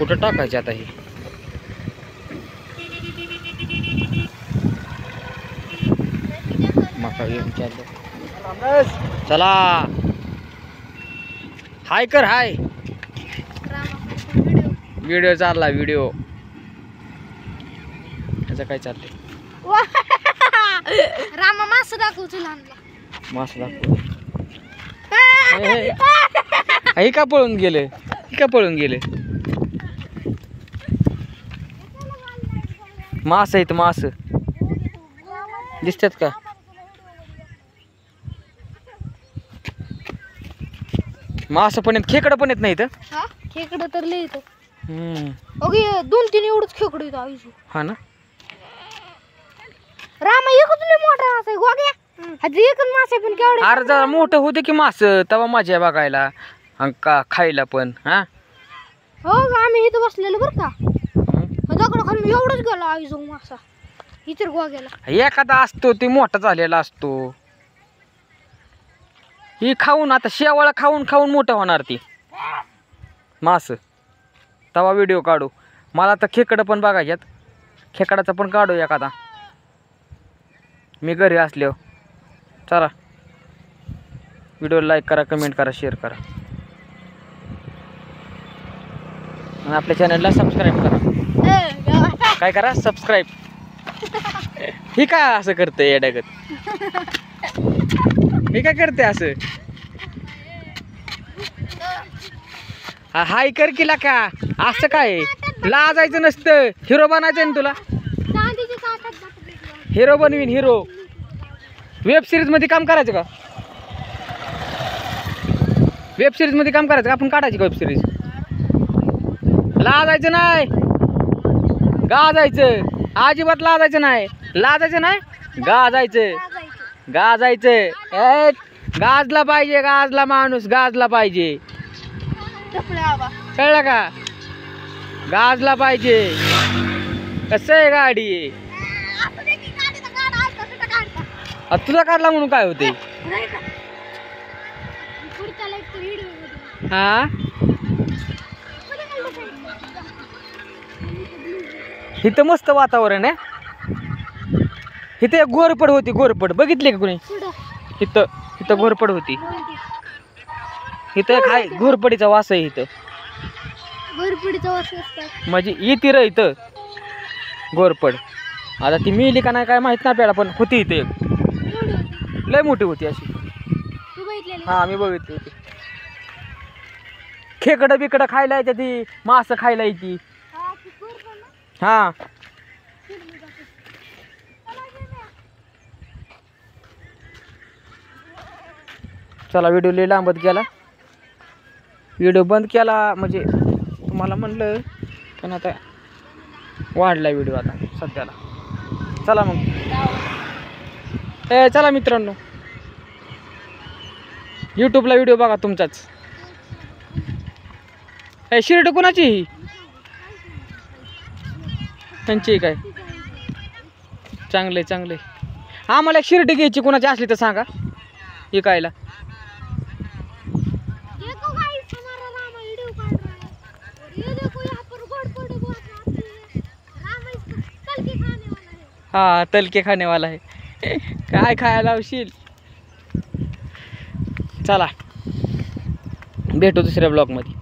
कुठं टाकायचे आता हे? मका घेऊन चाललो. चला हाय कर हाय. व्हिडिओ चालला व्हिडिओ. त्याचं काय चाललंय? रामा मास दाखवतो लहानला. मास दाखव. हे का पळून गेले? हे का पळून गेले? मास आहेत मास. दिसतात का? मास पण आहेत, खेकडं पण येत नाहीत. हा खेकडं तर लय येतं. हम्म. 2-3 एवढंच खेकडं येतं आयुष्य. हा ना. रामा एकच लय मोठा मासा आहे गोग्या. हजी एकच मासा आहे पण केवढे. अरे जरा मोठं होते की मास, तवा मजा आहे बघायला आणि का खायला पण. हा हो आम्ही इथं बसलेलो बरं का. दगड खाली एवढंच गेला आयुष्य मासा. इतर गोग्याला एखादा असतो ते मोठा झालेला असतो. ही खाऊन आता शेवाळा खाऊन खाऊन मोठं होणार ती मास. तवा व्हिडिओ काढू. मला तर खेकडं पण बघायच्यात. खेकडाचा पण काढू एखादा मी घरी असल्यावर. चला व्हिडिओ लाईक करा, कमेंट करा, शेअर करा आणि आपल्या चॅनलला सबस्क्राईब करा. काय करा? सबस्क्राईब. ही काय असं करते येड्यागत? हे काय करते असं? हाय कर किला का असं काय? लाजायचं नसतं. हिरो बनायचं ना तुला. हिरो बनवीन हिरो. वेब सिरीज मध्ये काम करायचं का? वेब सिरीज मध्ये काम करायचं का? आपण काढायची का वेब सिरीज? लाजायचं नाही, गाजायचं. अजिबात लाजायचं नाही. लाजायचं नाही, गाजायचं. गाजायचं. गाजला पाहिजे. गाजला माणूस गाजला पाहिजे. कळलं का? गाजला पाहिजे. कसं आहे गाडी? तुझा काढला म्हणून काय होते? हा इथं मस्त वातावरण आहे. इथं एक घोरपड होती. घोरपड बघितली का कुणी? इथं इथं घोरपड होती. इथं एक हाय घोरपडीचा वास आहे. इथं घोरपडीचा वास म्हणजे येते र इथं घोरपड. आता ती मिली का नाही काय माहित नाही आपल्याला, पण होती इथे एक. लय मोठी होती अशी. हा मी बघितली होती. खेकडं बिकडं खायला येते ती, मास खायला येते. हा चला व्हिडिओ लय लांबत गेला. व्हिडिओ बंद केला म्हणजे तुम्हाला म्हणलं, पण आता वाढला व्हिडिओ आता सध्याला. चला मग चला मित्रांनो, यूट्यूबला व्हिडिओ बघा तुमचाच. शिर्ड कोणाची ही? त्यांची काय? चांगले चांगले. आम्हाला एक शिर्डी घ्यायची कोणाची असली तर सांगा विकायला. हा तलके खाने वाला है. काय खायला लावशील? चला भेटू दुसऱ्या ब्लॉग मध्ये.